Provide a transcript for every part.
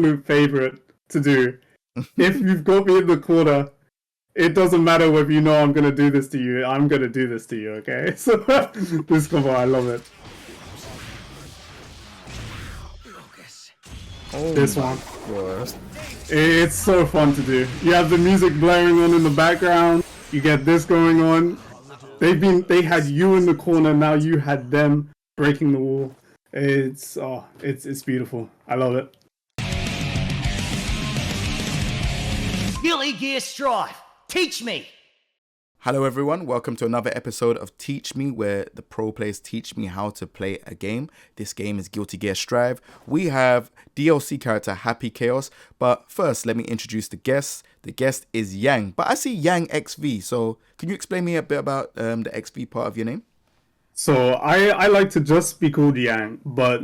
absolute favorite to do. If you've got me in the corner, it doesn't matter whether you know I'm gonna do this to you. I'm gonna do this to you, okay? So this combo, I love it. Oh this one, God. it's so fun to do. You have the music blaring on in the background. You get this going on. They had you in the corner. Now you had them breaking the wall. It's beautiful. I love it. Guilty Gear Strive. Teach me. Hello everyone, welcome to another episode of Teach Me, where the pro players teach me how to play a game. This game is Guilty Gear Strive. We have DLC character Happy Chaos, but first let me introduce the guest. The guest is Yang, but I see Yang XV, so can you explain me a bit about the XV part of your name? So I like to just be called Yang, but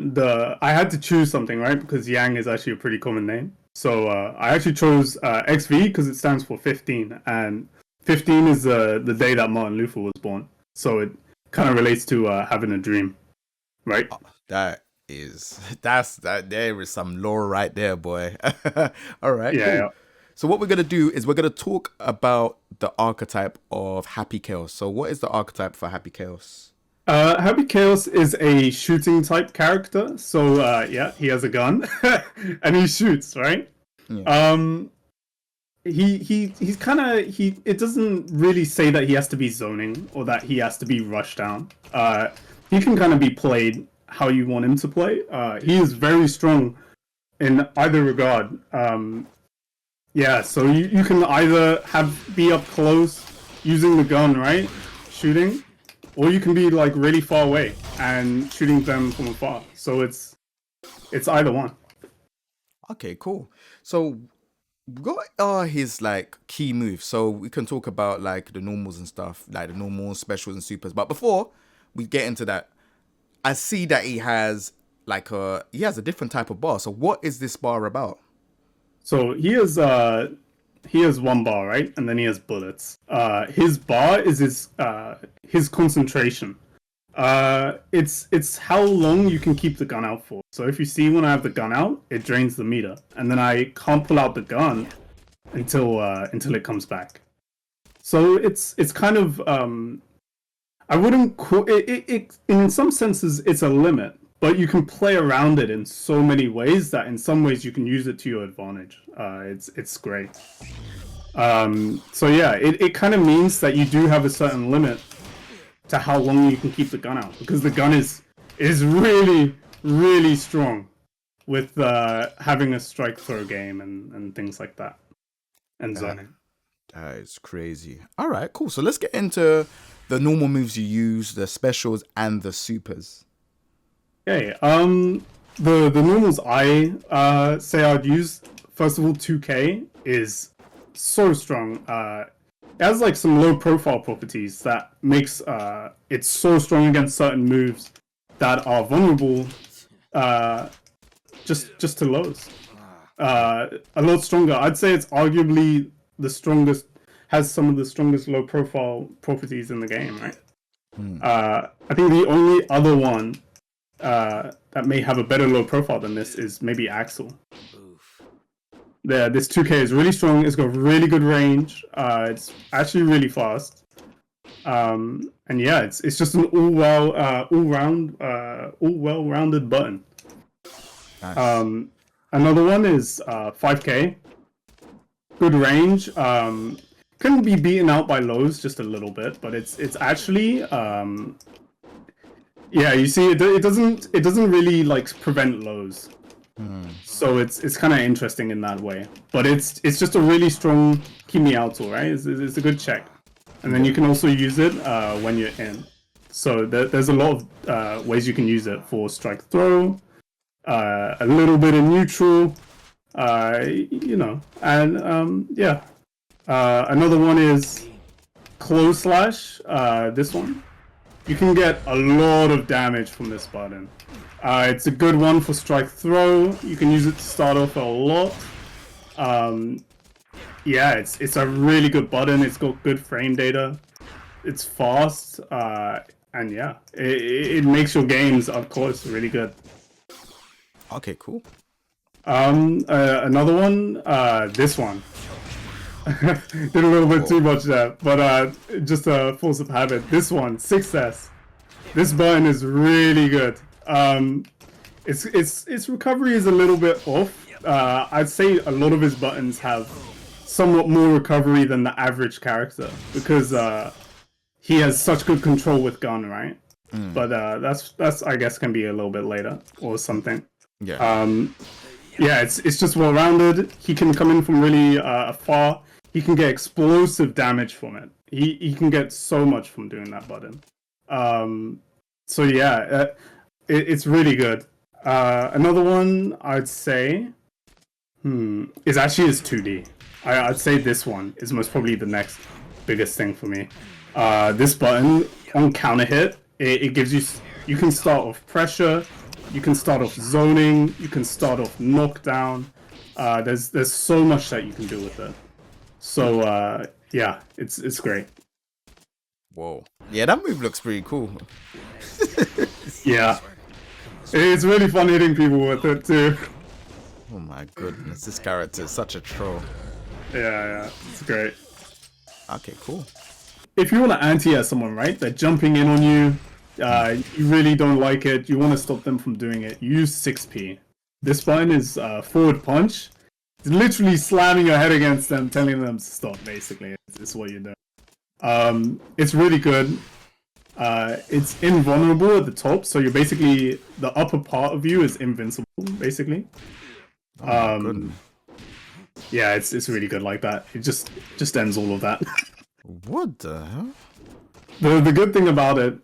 I had to choose something, right? Because Yang is actually a pretty common name. So I actually chose XV because it stands for 15, and 15 is the day that Martin Luther was born. So it kind of relates to having a dream, right? Oh, there is some lore right there, boy. All right, Yeah, cool. yeah. So what we're going to do is we're going to talk about the archetype of Happy Chaos. So what is the archetype for Happy Chaos? Happy Chaos is a shooting type character. So yeah, he has a gun and he shoots, right? Yeah. He's kind of it doesn't really say that he has to be zoning or that he has to be rushed down. He can kind of be played how you want him to play. He is very strong in either regard. Yeah, so you can either be up close using the gun, right, shooting, or you can be like really far away and shooting them from afar. So it's either one. Okay, cool. So what are his like key moves? So we can talk about like the normals and stuff, like the normals, specials, and supers. But before we get into that, I see that he has a different type of bar. So what is this bar about? So he has one bar, right, and then he has bullets. His bar is his concentration. It's how long you can keep the gun out for. So if you see when I have the gun out, it drains the meter, and then I can't pull out the gun until it comes back. So it's kind of I wouldn't call it in some senses it's a limit, but you can play around it in so many ways that in some ways you can use it to your advantage. It's great. So yeah, it kind of means that you do have a certain limit to how long you can keep the gun out, because the gun is really, really strong with having a strike throw game and things like that, and zoning. That is crazy. All right, cool. So let's get into the normal moves you use, the specials, and the supers. Okay. The normals I say I'd use, first of all, 2K is so strong. It has like some low profile properties that makes it so strong against certain moves that are vulnerable just to lows. A lot stronger. I'd say it's arguably the strongest, has some of the strongest low profile properties in the game, right? I think the only other one that may have a better low profile than this is maybe Axel. This 2K is really strong. It's got really good range. It's actually really fast. And yeah, it's just an all well-rounded button. Nice. Another one is 5K. Good range. Couldn't be beaten out by lows just a little bit, but it's actually yeah, you see, it doesn't really like prevent lows. So it's kind of interesting in that way, but it's just a really strong Kimi Auto, right? It's a good check, and then you can also use it when you're in. So there's a lot of ways you can use it for strike throw, a little bit of neutral, and yeah. Another one is close slash. This one, you can get a lot of damage from this button. It's a good one for strike throw. You can use it to start off a lot. Yeah, it's a really good button. It's got good frame data. It's fast. And yeah, it makes your games up close really good. Okay, cool. Another one. This one. Did a little bit too much there, but just a force of habit. This one, 6S. This button is really good. Its recovery is a little bit off. I'd say a lot of his buttons have somewhat more recovery than the average character because he has such good control with gun, right? But that's I guess can be a little bit later or something. Yeah. Yeah, it's just well rounded. He can come in from really far. He can get explosive damage from it. He can get so much from doing that button. So yeah, it's really good. Another one I'd say is actually his 2D. I'd say this one is most probably the next biggest thing for me. This button on counter hit, it gives you can start off pressure, you can start off zoning, you can start off knockdown. There's so much that you can do with it. So yeah, it's great. Whoa. Yeah, that move looks pretty cool. Yeah, it's really fun hitting people with it too. Oh my goodness, this character is such a troll. Yeah, it's great. Okay, cool. If you want to anti-air someone, right? They're jumping in on you. You really don't like it. You want to stop them from doing it. Use 6P. This button is forward punch. It's literally slamming your head against them, telling them to stop. Basically, it's what you do. It's really good. It's invulnerable at the top, so you're basically the upper part of you is invincible, basically. Yeah, it's really good like that. It just ends all of that. What the hell? The good thing about it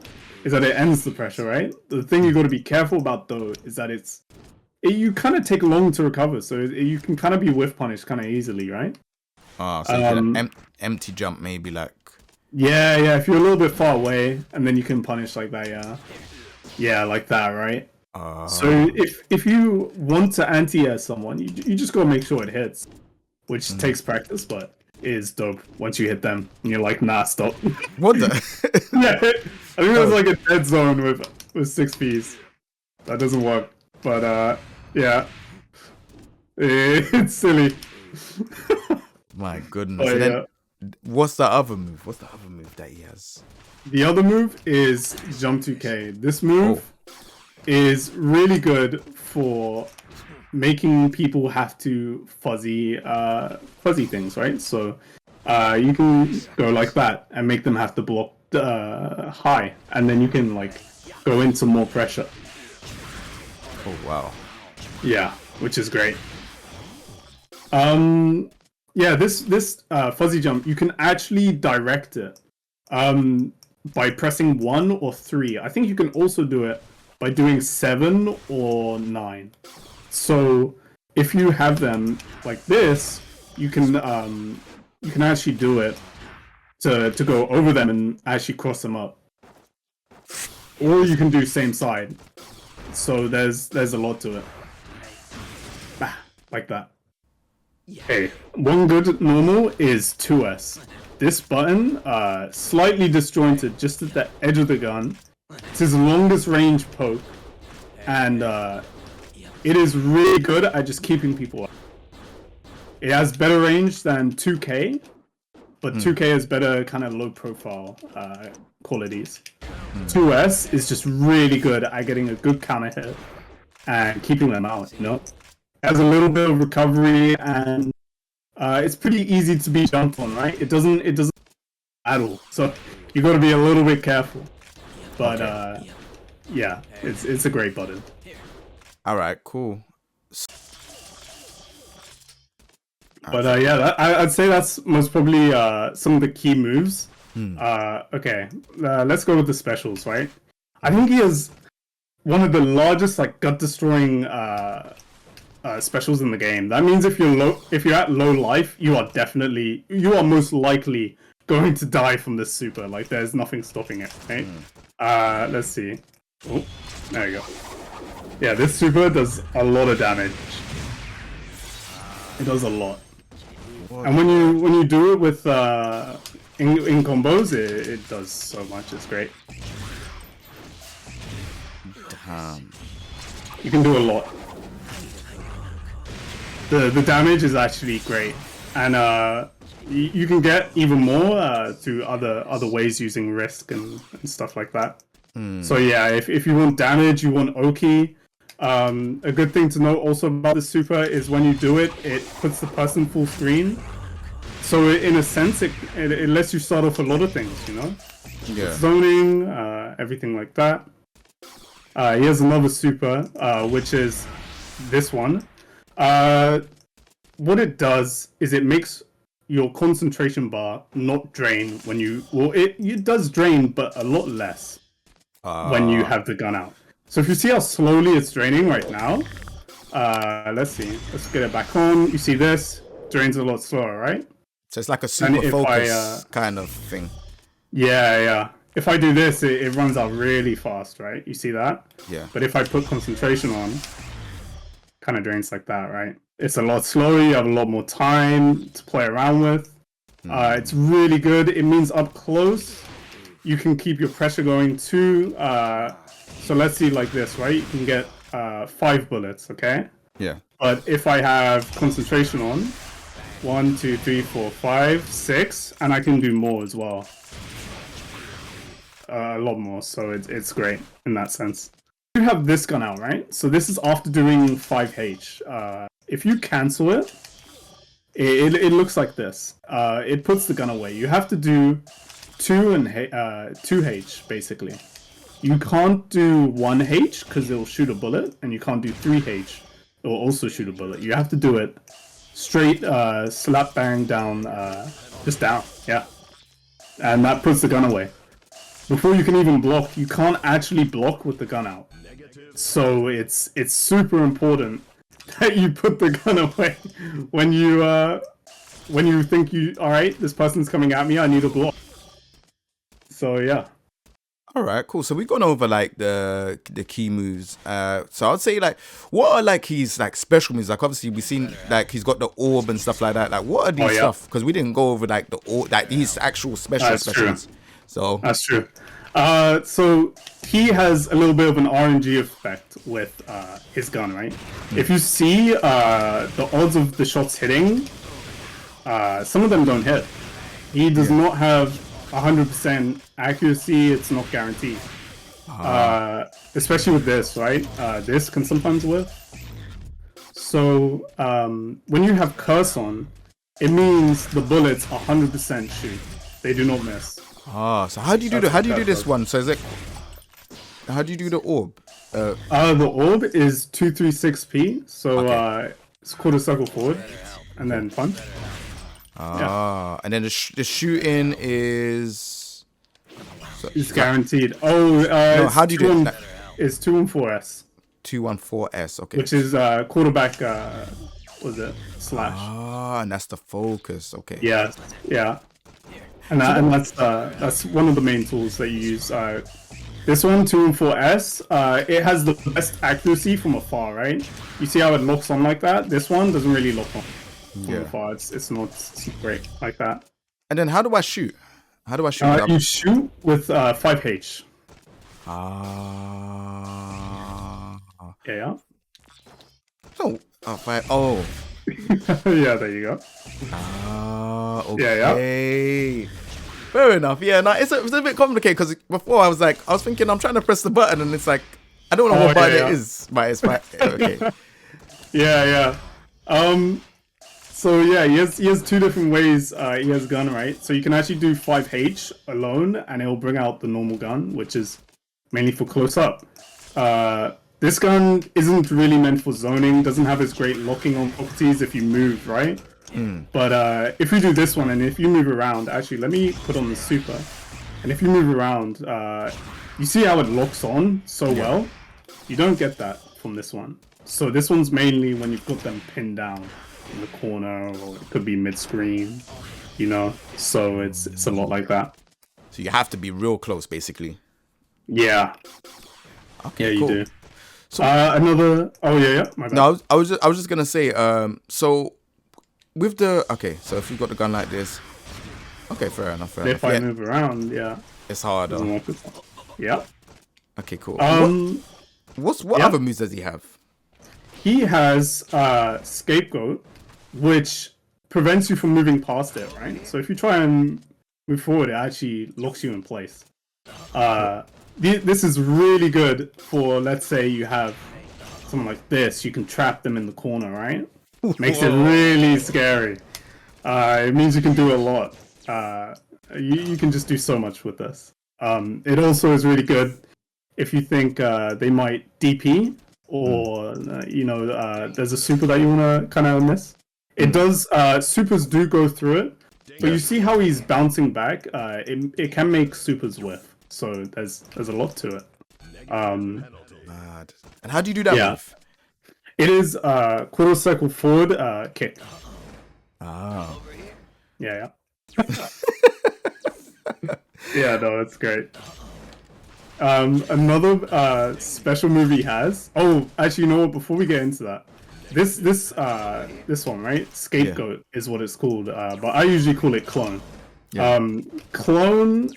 is that it ends the pressure, right? The thing you got to be careful about though is that you kind of take long to recover, so you can kind of be whiff punished kind of easily, right? So you can empty jump maybe like. Yeah. If you're a little bit far away, and then you can punish like that, yeah, like that, right? So if you want to anti-air someone, you just gotta make sure it hits, which takes practice, but it is dope once you hit them and you're like, nah, stop. What the? Yeah, I think there's like a dead zone with 6Ps. That doesn't work, but yeah, it's silly. My goodness. Oh, And yeah. then, what's the other move? What's the other move that he has? The other move is jump 2K. This move is really good for making people have to fuzzy things, right? So you can go like that and make them have to block high, and then you can like go into more pressure. Oh wow. Yeah, which is great. Yeah, this fuzzy jump, you can actually direct it by pressing 1 or 3. I think you can also do it by doing 7 or 9. So if you have them like this, you can actually do it to go over them and actually cross them up. Or you can do same side. So there's a lot to it. Bah, like that. Okay, one good normal is 2S. This button, slightly disjointed just at the edge of the gun. It's his longest range poke. And it is really good at just keeping people up. It has better range than 2K, but 2K has better kind of low profile qualities. 2S is just really good at getting a good counter hit and keeping them out, you know? It has a little bit of recovery, and it's pretty easy to be jumped on, right? It doesn't at all. So you got to be a little bit careful. But yeah, it's a great button. All right, cool. But yeah, I'd say that's most probably some of the key moves. Okay, let's go with the specials, right? I think he has one of the largest like gut destroying specials in the game. That means if you're at low life, you are most likely going to die from this super. Like there's nothing stopping it, right? Let's see. Oh, there you go. Yeah, this super does a lot of damage. It does a lot. And when you do it with in combos, it does so much. It's great. Damn. You can do a lot. The damage is actually great, and you can get even more through other ways using risk and stuff like that. So yeah, if you want damage, you want Oki. A good thing to know also about the super is when you do it, it puts the person full screen. So in a sense, it lets you start off a lot of things, you know? Yeah. Zoning, everything like that. Here's another super, which is this one. What it does is it makes your concentration bar not drain when you... Well, it does drain, but a lot less when you have the gun out. So if you see how slowly it's draining right now, let's see. Let's get it back on. You see this? Drains a lot slower, right? So it's like a super focus kind of thing. Yeah. If I do this, it runs out really fast, right? You see that? Yeah. But if I put concentration on, kind of drains like that, right? It's a lot slower. You have a lot more time to play around with. It's really good. It means up close, you can keep your pressure going too. So let's see like this, right? You can get 5 bullets, okay? Yeah. But if I have concentration on, 1, 2, 3, 4, 5, 6, and I can do more as well. A lot more, so it's great in that sense. You have this gun out, right? So this is after doing 5H. If you cancel it, it looks like this. It puts the gun away. You have to do 2H, basically. You can't do 1H because it'll shoot a bullet, and you can't do 3H. It will also shoot a bullet. You have to do it straight, slap bang down, just down, yeah. And that puts the gun away. Before you can even block, you can't actually block with the gun out. So it's super important that you put the gun away when you think alright, this person's coming at me, I need a block. So yeah. All right, cool. So we've gone over like the key moves. So I'd say like, what are like his like special moves? Like obviously we've seen like he's got the orb and stuff like that. Like what are these stuff? Because we didn't go over like the orb, like these actual specials. So that's true. So he has a little bit of an RNG effect with his gun, right? If you see the odds of the shots hitting, some of them don't hit. He does not have 100% accuracy. It's not guaranteed. Especially with this, right? This can sometimes whiff. So when you have curse on, it means the bullets 100% shoot. They do not miss. So how do you do this one? So is it how do you do the orb? The orb is 236p. So it's quarter circle forward and then punch. And then the shooting is it's guaranteed. No, how do you do it? It's 214S. 214S, okay. Which is quarterback was it slash? And that's the focus, okay. Yeah. And that's one of the main tools that you use. This one, 214S, it has the best accuracy from afar, right? You see how it locks on like that? This one doesn't really lock on from afar. It's not great like that. And then how do I shoot? You shoot with 5H. Yeah. So, yeah, there you go. Okay. Yeah. Fair enough. Yeah, no, it's a bit complicated because before I was thinking I'm trying to press the button and it's like I don't know what button it is. But it's okay. Yeah. So yeah, he has 2 different ways he has gun, right? So you can actually do 5H alone and it'll bring out the normal gun, which is mainly for close up. This gun isn't really meant for zoning, doesn't have its great locking on properties if you move, right? But if you do this one and if you move around, actually let me put on the super. And if you move around, you see how it locks on so well? You don't get that from this one. So this one's mainly when you've got them pinned down in the corner, or it could be mid-screen, you know? So it's a lot like that. So you have to be real close, basically. Yeah. Okay, yeah, cool. You do. So another... Oh, yeah. My bad. No, I was just going to say, so with the... Okay, so if you've got the gun like this... Okay, fair enough. If I move around, yeah. It's harder. Yeah. Okay, cool. What yeah. other moves does he have? he has Scapegoat, which prevents you from moving past it, right? So if you try and move forward, it actually locks you in place. This is really good for, let's say you have someone like this, you can trap them in the corner, right? Makes it really scary. It means you can do a lot. You can just do so much with this. It also is really good if you think they might DP or there's a super that you want to kind of miss. It does. Supers do go through it, but you see how he's bouncing back. It can make supers whiff. So there's a lot to it. Mad. And how do you do that move? It is quarter circle forward kick. Ah. Yeah. Yeah, no, it's great. Another special move he has. Oh, actually, you know what? Before we get into that, this one, right? Scapegoat is what it's called, but I usually call it clone. Yeah. Clone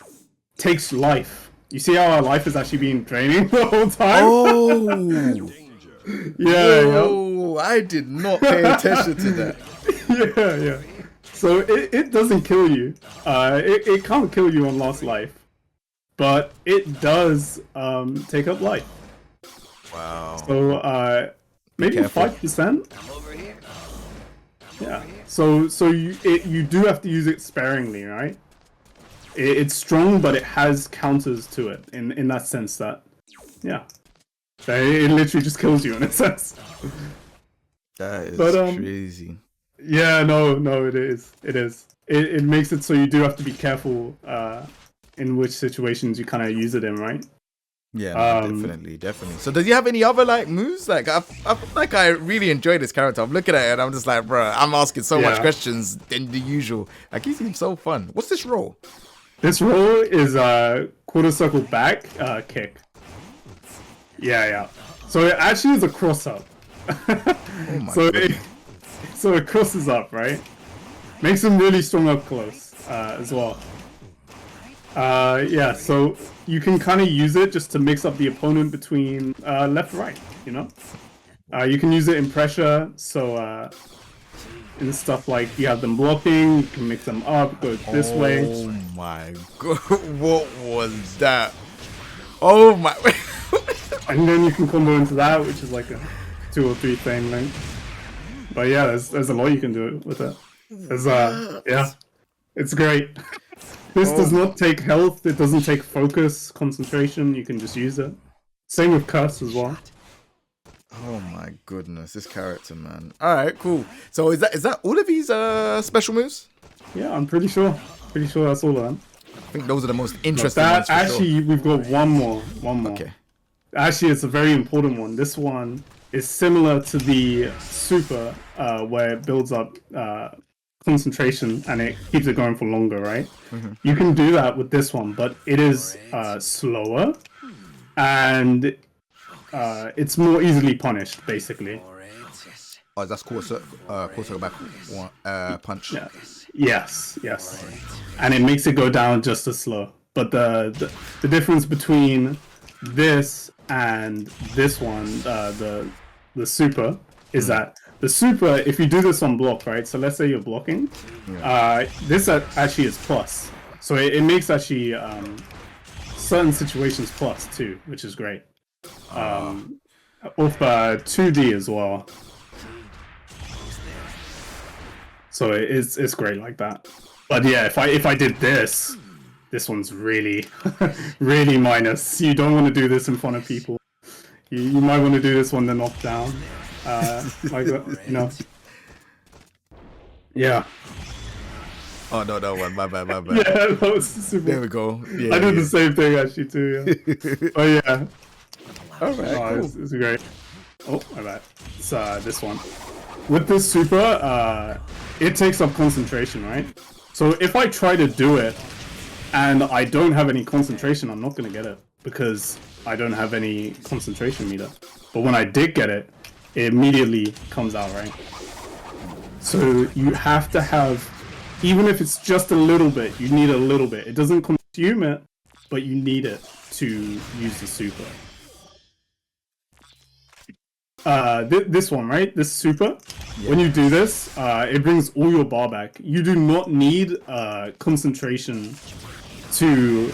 takes life. You see how our life is actually being draining the whole time? Oh. Yeah. Whoa, I did not pay attention to that. Yeah. So it doesn't kill you. It can't kill you on last life, but it does take up life. Wow. So maybe 5%. Yeah. So you do have to use it sparingly, right? It's strong, but it has counters to it in that sense that, yeah, it literally just kills you in a sense. That is crazy. Yeah, no, it is. It makes it so you do have to be careful in which situations you kind of use it in, right? Yeah, no, definitely. So does he have any other like moves? Like I really enjoy this character. I'm looking at it and I'm just like, bro, I'm asking so much questions than the usual. Like he seems so fun. What's this role? This role is quarter circle back kick. Yeah. So it actually is a cross up. Oh my God. So it crosses up, right? Makes him really strong up close as well. Yeah, so you can kind of use it just to mix up the opponent between left and right, you know? You can use it in pressure, so in stuff like you have them blocking, you can mix them up, go this way. Oh my god, what was that? Oh my... And then you can combo into that, which is like a 2 or 3 frame length. But yeah, there's a lot you can do with it. Yeah, it's great. This does not take health, it doesn't take focus, concentration, you can just use it. Same with Curse as well. Oh my goodness, this character, man. Alright, cool. So is that all of these special moves? Yeah, I'm pretty sure. Pretty sure that's all of them. I think those are the most interesting ones for actually, sure. we've got one more. Okay. Actually, it's a very important one. This one is similar to the super, where it builds up concentration and it keeps it going for longer, right? Mm-hmm. You can do that with this one, but it is slower and it's more easily punished, basically. Oh, that's quarter back punch. Yeah. Yes. And it makes it go down just as slow. But the difference between this and this one, the super, is that the super, if you do this on block, right? So let's say you're blocking, this actually is plus. So it makes actually certain situations plus too, which is great. With 2D as well. So it's great like that. But yeah, if I did this one's really really minus. You don't want to do this in front of people. You might want to do this when they're knocked down. Like you know. Yeah. Oh no, that one. My bad. Yeah, that was super. There we go. Yeah, I did the same thing actually too. Yeah. Oh yeah. All right. Cool. It's great. Oh, my bad. It's this one. With this super, it takes up concentration, right? So if I try to do it and I don't have any concentration, I'm not gonna get it because I don't have any concentration meter. But when I did get it, it immediately comes out, right? So you have to have, even if it's just a little bit, you need a little bit. It doesn't consume it, but you need it to use the super. this one, right? This super. When you do this, it brings all your bar back. You do not need concentration to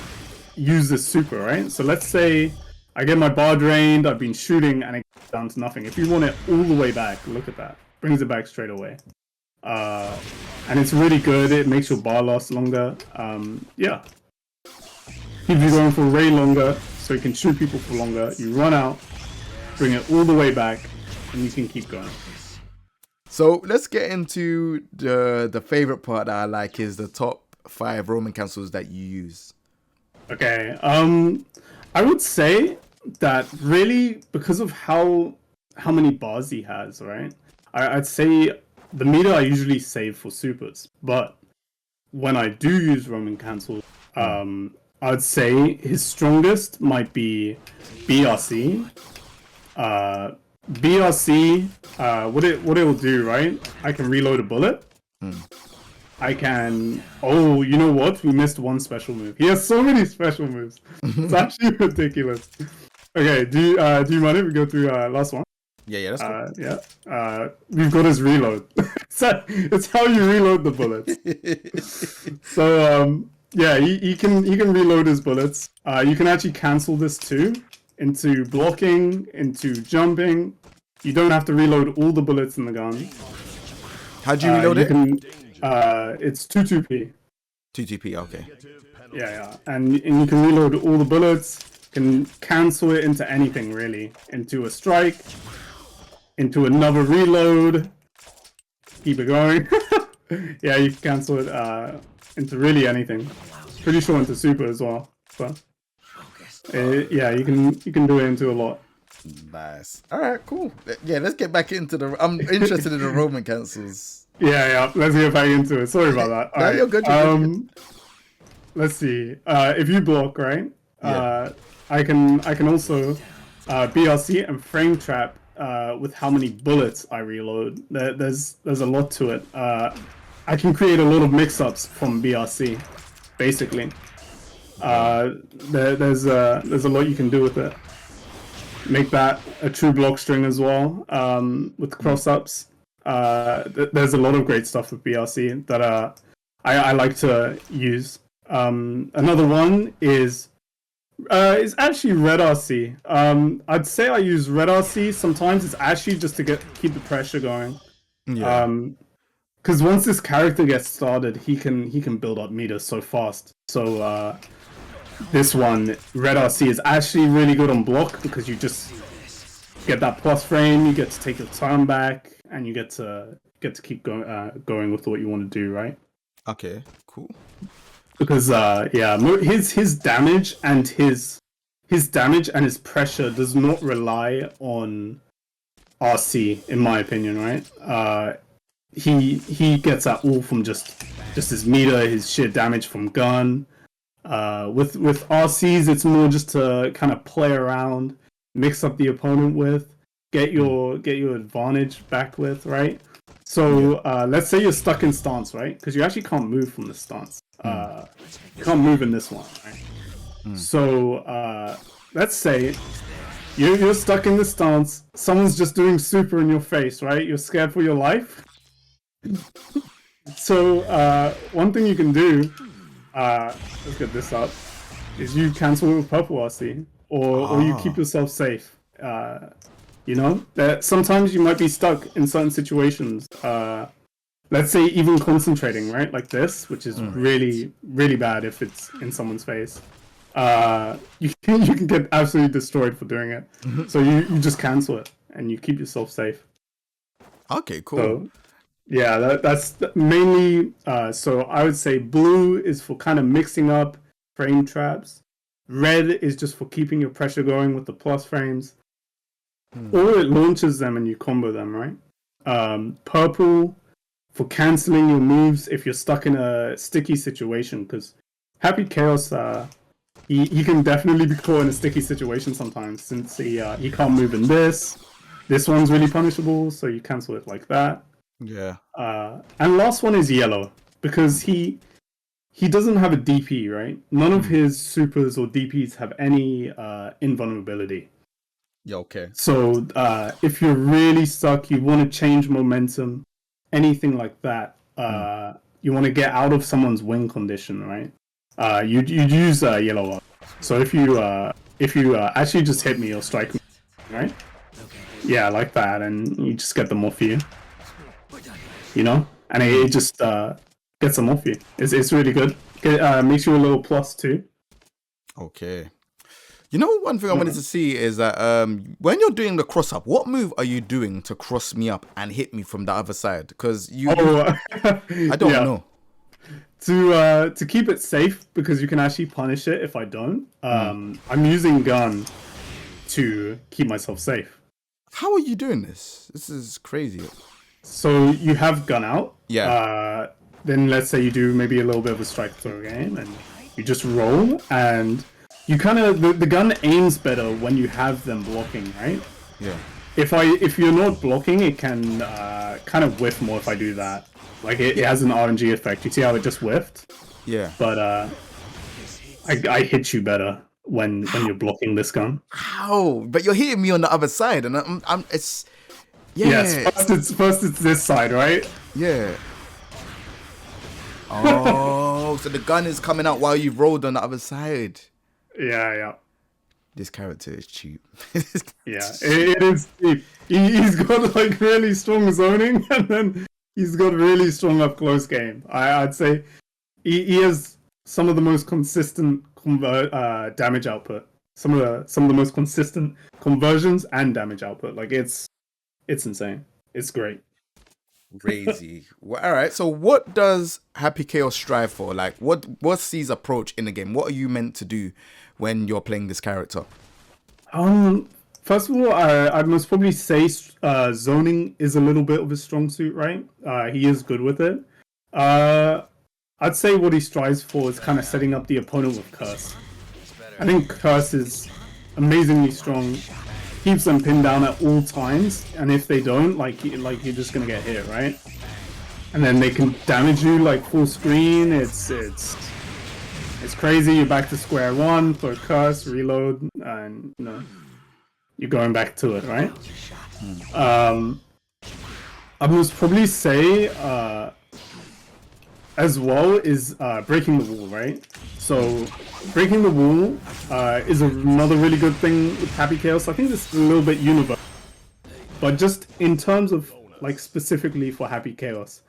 use this super, right? So let's say I get my bar drained, I've been shooting, and it gets down to nothing. If you want it all the way back, look at that. Brings it back straight away. And it's really good. It makes your bar last longer. Yeah. Keeps you going for way longer, so you can shoot people for longer. You run out, bring it all the way back, and you can keep going. So let's get into the favorite part that I like is the top 5 Roman cancels that you use. Okay. I would say that really because of how many bars he has, right? I'd say the meter I usually save for supers, but when I do use Roman cancels, I'd say his strongest might be BRC. BRC, what it will do, right? I can reload a bullet. I can. Oh, you know what? We missed one special move. He has so many special moves. It's actually ridiculous. Okay, do you mind if we go through last one? Yeah, that's cool. Yeah. We've got his reload. It's how you reload the bullets. So yeah, he can reload his bullets. You can actually cancel this too into blocking, into jumping. You don't have to reload all the bullets in the gun. How do you reload it? It's 2-2p. 2TP, okay. Yeah. And you can reload all the bullets. Can cancel it into anything really, into a strike, into another reload. Keep it going. Yeah, you can cancel it into really anything. Pretty sure into super as well. But yeah, you can do it into a lot. Nice. All right, cool. Yeah, let's get back into the. I'm interested in the Roman cancels. Yeah. Let's get back into it. Sorry about that. No, you're good. You're good. Let's see. If you block, right? I can also BRC and frame trap with how many bullets I reload. There's a lot to it. I can create a lot of mix-ups from BRC, basically. There's a lot you can do with it. Make that a true block string as well with cross-ups. There's a lot of great stuff with BRC that I like to use. Another one is actually Red RC. I'd say I use Red RC sometimes. It's actually just to keep the pressure going. Yeah. Because once this character gets started, he can build up meters so fast. So this one, Red RC, is actually really good on block because you just get that plus frame, you get to take your time back, and you get to keep going with what you want to do, right? Okay, cool. Because yeah, his damage and his damage and his pressure does not rely on RC, in my opinion, right? He gets that all from just his meter, his sheer damage from gun. With RCs, it's more just to kind of play around, mix up the opponent with, get your advantage back with, right? So let's say you're stuck in stance, right? Because you actually can't move from the stance. You can't move in this one, right? So let's say you're stuck in the stance. Someone's just doing super in your face, right? You're scared for your life. So one thing you can do, let's get this up, is you cancel it with purple RC, or you keep yourself safe. You know, that sometimes you might be stuck in certain situations. Let's say even concentrating, right, like this, which is really, really bad if it's in someone's face. You can get absolutely destroyed for doing it. So you just cancel it and you keep yourself safe. Okay, cool. So, yeah, that's mainly. So I would say blue is for kind of mixing up frame traps. Red is just for keeping your pressure going with the plus frames. Or it launches them and you combo them, right? Purple for canceling your moves if you're stuck in a sticky situation, because Happy Chaos, he can definitely be caught in a sticky situation sometimes, since he can't move in this. This one's really punishable, so you cancel it like that. Yeah. And last one is yellow, because he doesn't have a DP, right? None of his supers or DPs have any invulnerability. Yeah, okay. So if you're really stuck, you want to change momentum, anything like that, you want to get out of someone's win condition, right? You'd use yellow up. So if you actually just hit me or strike me, right? Yeah, like that, and you just get them off you, you know, and it just gets them off you. It's really good. Makes you a little plus too. Okay. You know, one thing I wanted to see is that when you're doing the cross up, what move are you doing to cross me up and hit me from the other side? Because I don't know. To keep it safe, because you can actually punish it if I don't. I'm using gun to keep myself safe. How are you doing this? This is crazy. So you have gun out. Yeah. Then let's say you do maybe a little bit of a strike throw game, and you just roll, and you kind of the gun aims better when you have them blocking, right? Yeah. If you're not blocking, it can kind of whiff more if I do that. Like it has an RNG effect. You see how it just whiffed? Yeah. But I hit you better when you're blocking this gun. How? But you're hitting me on the other side, and it's yeah. Yes, first it's this side, right? Yeah. Oh, so the gun is coming out while you've rolled on the other side. Yeah. This character is cheap. Yeah, it is cheap. He's got like really strong zoning, and then he's got really strong up close game. I'd say he has some of the most consistent damage output. Some of the most consistent conversions and damage output. Like it's insane. It's great. Crazy. Well, all right. So, what does Happy Chaos strive for? Like, what's his approach in the game? What are you meant to do when you're playing this character? First of all, I must probably say zoning is a little bit of a strong suit, right? He is good with it. I'd say what he strives for is kind of setting up the opponent with Curse. I think Curse is amazingly strong. Keeps them pinned down at all times, and if they don't, like you're just gonna get hit, right? And then they can damage you like full screen. It's crazy. You're back to square one for a Curse, reload, and you're going back to it, right? I must probably say as well is breaking the wall, right? So breaking the wall is another really good thing with Happy Chaos. I think this is a little bit universal, but just in terms of like specifically for Happy Chaos,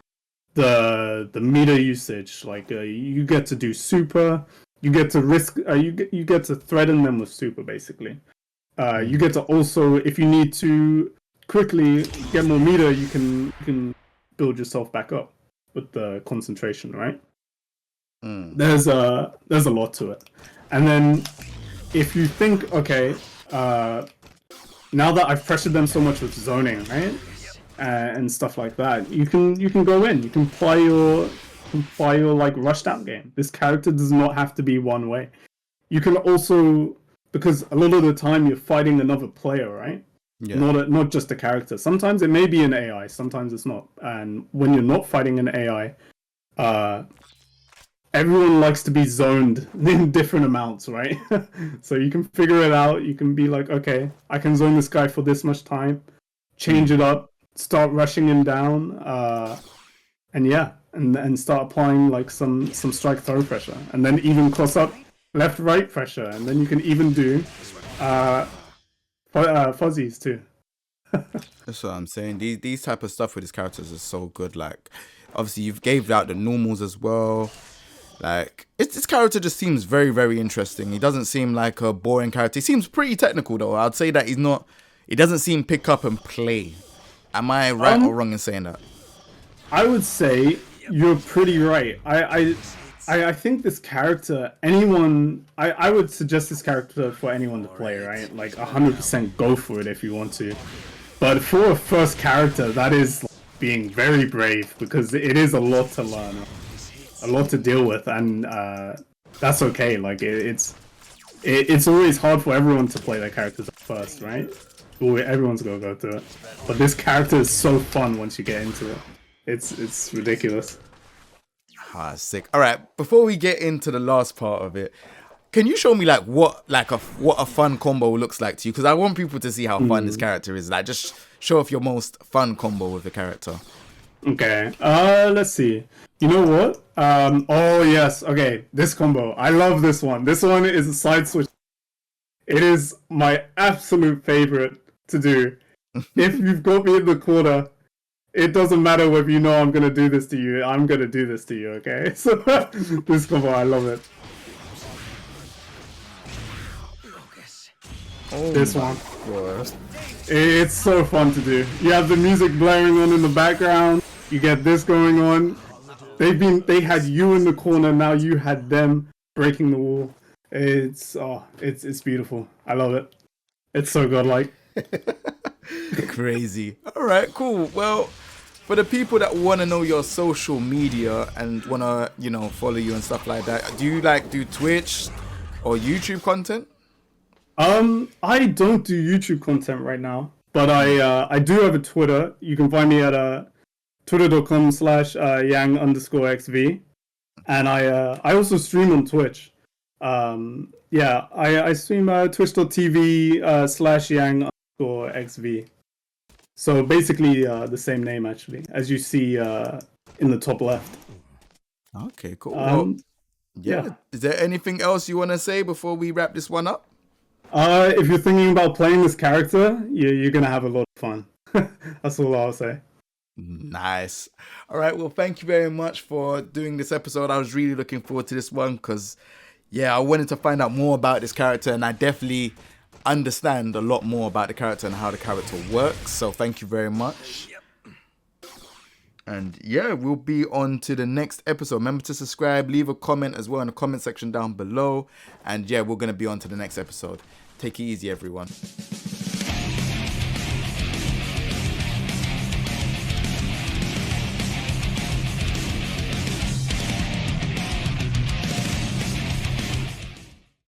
the meter usage, like you get to do super, you get to risk, you get to threaten them with super basically. You get to also, if you need to quickly get more meter, you can build yourself back up with the concentration, right? There's a lot to it. And then if you think, okay, now that I've pressured them so much with zoning, right, and stuff like that, you can go in, you can play your like rushed out game. This character does not have to be one way. You can also, because a lot of the time you're fighting another player, right? Yeah. Not just a character. Sometimes it may be an AI, sometimes it's not. And when you're not fighting an AI, everyone likes to be zoned in different amounts, right? So you can figure it out. You can be like, okay, I can zone this guy for this much time, change it up, start rushing him down, and start applying like some strike throw pressure, and then even cross up left right pressure, and then you can even do fuzzies too. That's what I'm saying. These type of stuff with his characters is so good. Like, obviously you've gave out the normals as well. Like, this character just seems very, very interesting. He doesn't seem like a boring character. He seems pretty technical though. I'd say that he doesn't seem pick up and play. Am I right or wrong in saying that? I would say you're pretty right. I think this character, I would suggest this character for anyone to play, right? Like 100% go for it if you want to. But for a first character, that is being very brave, because it is a lot to learn, a lot to deal with, and that's okay. Like it's always hard for everyone to play their characters at first, right? Everyone's gonna go through it. But this character is so fun once you get into it. It's ridiculous. Sick. All right, before we get into the last part of it, can you show me like what a fun combo looks like to you? Because I want people to see how fun this character is. Like, just show off your most fun combo with the character. Okay. Let's see. You know what? Oh yes. Okay. This combo. I love this one. This one is a side switch. It is my absolute favorite to do. If you've got me in the corner, it doesn't matter whether you know I'm gonna do this to you. I'm gonna do this to you. Okay. So this combo, I love it. Oh, this one. God. It's so fun to do. You have the music blaring on in the background. You get this going on. They had you in the corner. Now you had them breaking the wall. It's beautiful. I love it. It's so godlike. Crazy. All right, cool. Well, for the people that want to know your social media and want to, follow you and stuff like that, do you do Twitch or YouTube content? I don't do YouTube content right now, but I do have a Twitter. You can find me at twitter.com/yang_xv, and I also stream on Twitch. I stream twitch.tv/yang_xv. So basically the same name actually, as you see in the top left. Okay, cool. Well, yeah. Is there anything else you want to say before we wrap this one up? If you're thinking about playing this character, you're gonna have a lot of fun. That's all I'll say. Nice. All right. Well, thank you very much for doing this episode. I was really looking forward to this one because, I wanted to find out more about this character, and I definitely understand a lot more about the character and how the character works. So thank you very much. And we'll be on to the next episode. Remember to subscribe, leave a comment as well in the comment section down below. And we're going to be on to the next episode. Take it easy, everyone.